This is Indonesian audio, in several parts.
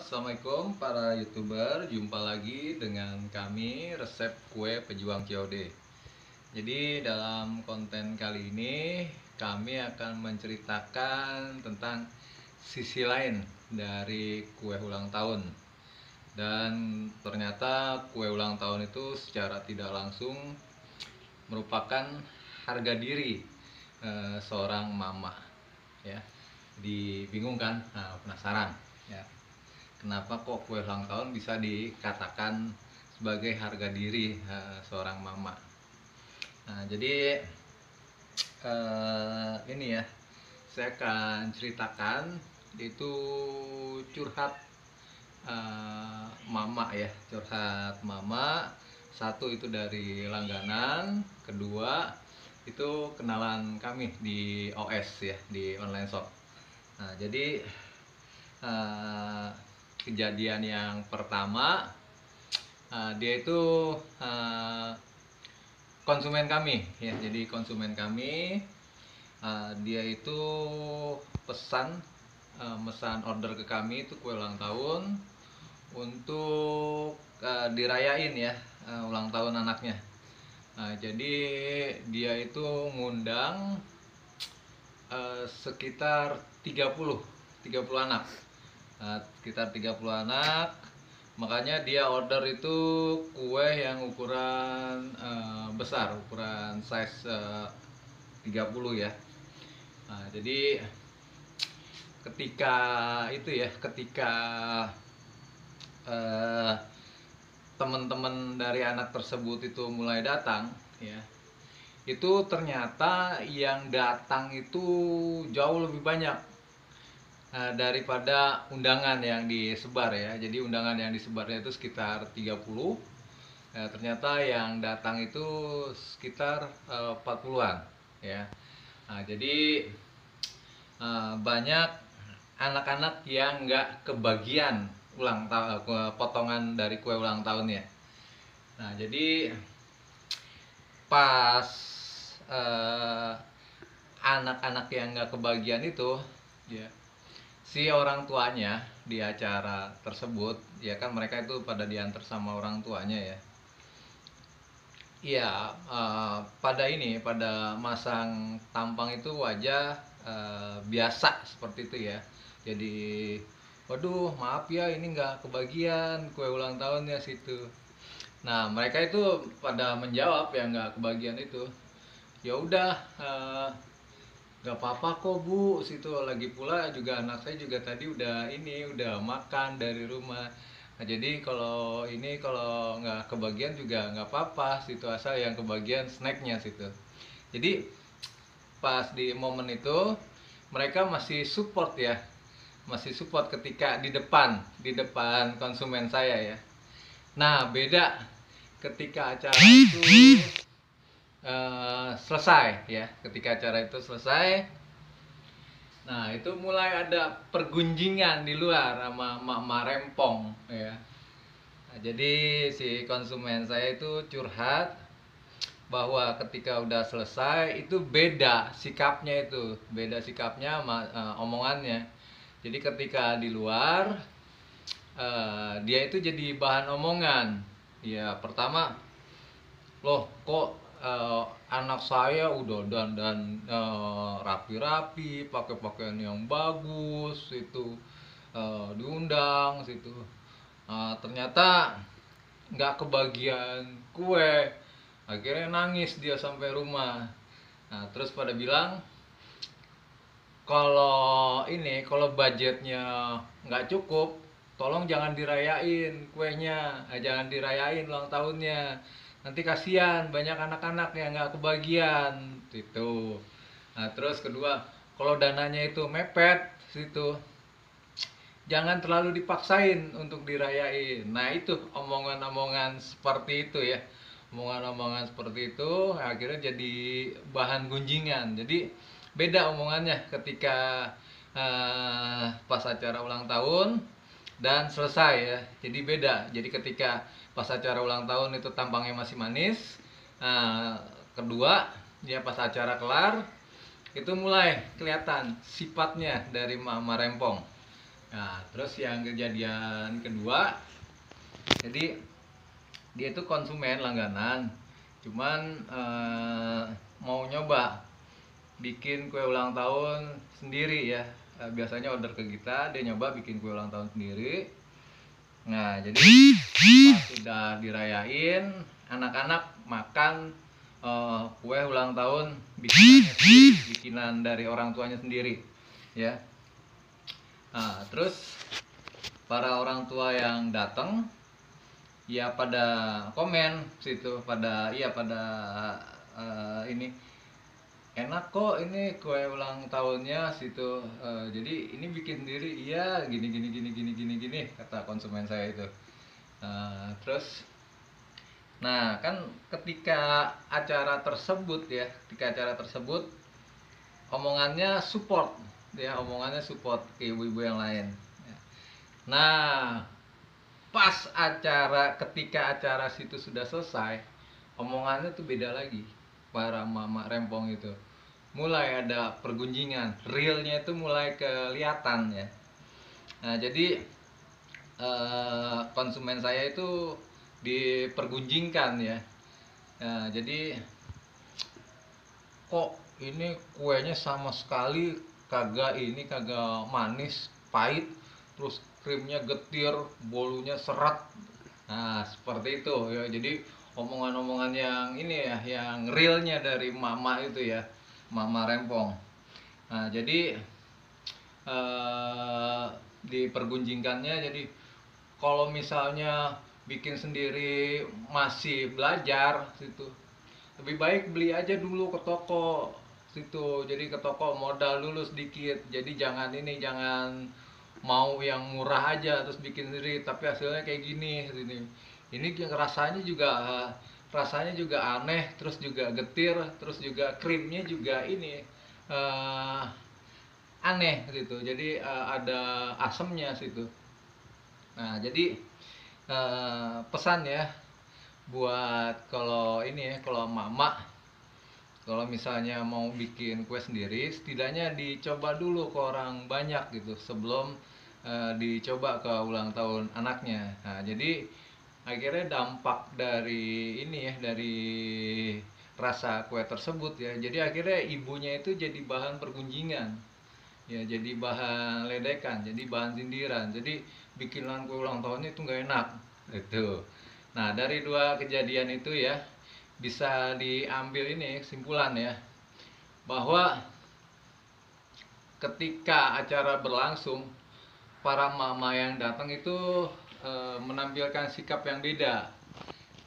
Assalamualaikum para YouTuber, jumpa lagi dengan kami resep kue pejuang COD. Jadi dalam konten kali ini kami akan menceritakan tentang sisi lain dari kue ulang tahun. Dan ternyata kue ulang tahun itu secara tidak langsung merupakan harga diri seorang mama, ya. Dibingungkan, penasaran, ya. Kenapa kok kue ulang tahun bisa dikatakan sebagai harga diri seorang mama? Nah, jadi ini ya, saya akan ceritakan itu curhat mama ya, curhat mama. Satu itu dari langganan, kedua itu kenalan kami di OS ya, di online shop. Nah, jadi kejadian yang pertama, dia itu konsumen kami ya. Jadi konsumen kami, dia itu mesan order ke kami itu kue ulang tahun untuk dirayain ya, ulang tahun anaknya. Jadi dia itu ngundang sekitar 30 anak. Sekitar 30 anak. Makanya dia order itu kue yang ukuran besar, ukuran size 30 ya. Jadi ketika teman-teman dari anak tersebut itu mulai datang ya, itu ternyata yang datang itu jauh lebih banyak daripada undangan yang disebar ya. Jadi undangan yang disebarnya itu sekitar 30, ternyata yang datang itu sekitar 40-an ya. Jadi banyak anak-anak yang nggak kebagian potongan dari kue ulang tahunnya. Nah, jadi pas anak-anak yang nggak kebagian itu ya, si orang tuanya di acara tersebut ya, kan mereka itu pada diantar sama orang tuanya ya. Iya, pada masang tampang itu wajah biasa seperti itu ya. Jadi, waduh, maaf ya, ini nggak kebagian kue ulang tahunnya situ. Nah, mereka itu pada menjawab yang nggak kebagian itu, ya udah, nggak apa-apa kok bu, situ lagi pula juga anak saya juga tadi udah makan dari rumah. Nah, jadi kalau nggak kebagian juga nggak apa-apa, situ asal yang kebagian snacknya situ. Jadi pas di momen itu mereka masih support ya, masih support ketika di depan konsumen saya ya. Nah, beda ketika acara itu selesai ya. Ketika acara itu selesai, nah itu mulai ada pergunjingan di luar sama mak rempong ya. Nah, jadi si konsumen saya itu curhat bahwa ketika udah selesai itu beda sikapnya, sama omongannya. Jadi ketika di luar, dia itu jadi bahan omongan ya. Pertama, loh kok anak saya udah dandan rapi-rapi, pakai pakaian yang bagus itu, diundang situ, ternyata nggak kebagian kue. Akhirnya nangis dia sampai rumah. Nah, terus pada bilang kalau budgetnya nggak cukup, tolong jangan dirayain kuenya, jangan dirayain ulang tahunnya. Nanti kasihan banyak anak-anak yang nggak kebagian gitu. Nah, terus kedua, kalau dananya itu mepet situ, jangan terlalu dipaksain untuk dirayain. Nah, itu omongan-omongan seperti itu ya. Omongan-omongan seperti itu akhirnya jadi bahan gunjingan. Jadi beda omongannya ketika pas acara ulang tahun dan selesai ya. Jadi beda. Jadi ketika pas acara ulang tahun itu tampangnya masih manis. Kedua, ya pas acara kelar itu mulai kelihatan sifatnya dari mama rempong. Nah, terus yang kejadian kedua, jadi dia itu konsumen langganan, cuman mau nyoba bikin kue ulang tahun sendiri ya. Biasanya order ke kita, dia nyoba bikin kue ulang tahun sendiri. Nah, jadi pas sudah dirayain, anak-anak makan kue ulang tahun bikinannya sendiri, bikinan dari orang tuanya sendiri, ya. Nah, terus para orang tua yang datang, ya pada komen situ, pada ini enak kok ini kue ulang tahunnya situ. Jadi ini bikin sendiri, iya gini gini gini gini gini gini kata konsumen saya itu. Terus nah kan ketika acara tersebut ya, ketika acara tersebut omongannya support ya, omongannya support ke ibu-ibu yang lain ya. Nah pas ketika acara situ sudah selesai, omongannya tuh beda lagi. Para mama rempong itu mulai ada pergunjingan, realnya itu mulai kelihatan ya. Nah jadi konsumen saya itu dipergunjingkan ya. Nah, jadi kok ini kuenya sama sekali kagak manis, pahit, terus krimnya getir, bolunya serat. Nah seperti itu ya. Jadi omongan-omongan yang ini ya, yang realnya dari mama itu ya, mama rempong. Nah jadi dipergunjingkannya, jadi kalau misalnya bikin sendiri masih belajar situ, lebih baik beli aja dulu ke toko situ. Jadi ke toko modal dulu sedikit, jadi jangan mau yang murah aja terus bikin sendiri tapi hasilnya kayak gini ini rasanya juga aneh, terus juga getir, terus juga krimnya juga ini aneh gitu. Jadi ada asemnya situ. Nah jadi pesan ya buat kalau ini ya, kalau mama, kalau misalnya mau bikin kue sendiri, setidaknya dicoba dulu ke orang banyak gitu sebelum dicoba ke ulang tahun anaknya. Nah jadi akhirnya dampak dari ini ya, dari rasa kue tersebut ya, jadi akhirnya ibunya itu jadi bahan pergunjingan ya, jadi bahan ledekan, jadi bahan sindiran. Jadi bikinan kue ulang tahunnya itu nggak enak gitu. Nah dari dua kejadian itu ya bisa diambil ini kesimpulan ya, bahwa ketika acara berlangsung, para mama yang datang itu menampilkan sikap yang beda.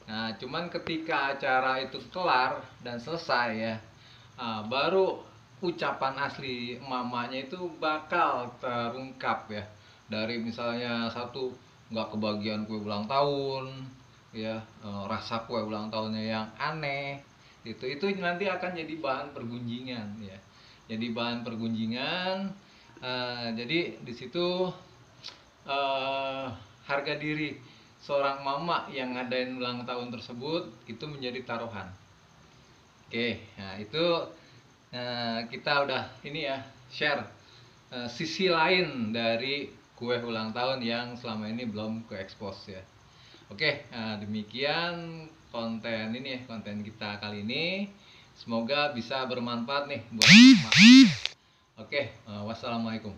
Nah cuman ketika acara itu kelar dan selesai ya, baru ucapan asli mamanya itu bakal terungkap ya. Dari misalnya satu, nggak kebagian kue ulang tahun ya, rasa kue ulang tahunnya yang aneh, itu nanti akan jadi bahan pergunjingan ya, jadi bahan pergunjingan. Jadi di situ harga diri seorang mama yang ngadain ulang tahun tersebut itu menjadi taruhan. Oke, nah itu kita udah ini ya, share sisi lain dari kue ulang tahun yang selama ini belum ke expose ya. Oke, demikian konten ini ya, konten kita kali ini. Semoga bisa bermanfaat nih buat mama. Oke, wassalamualaikum.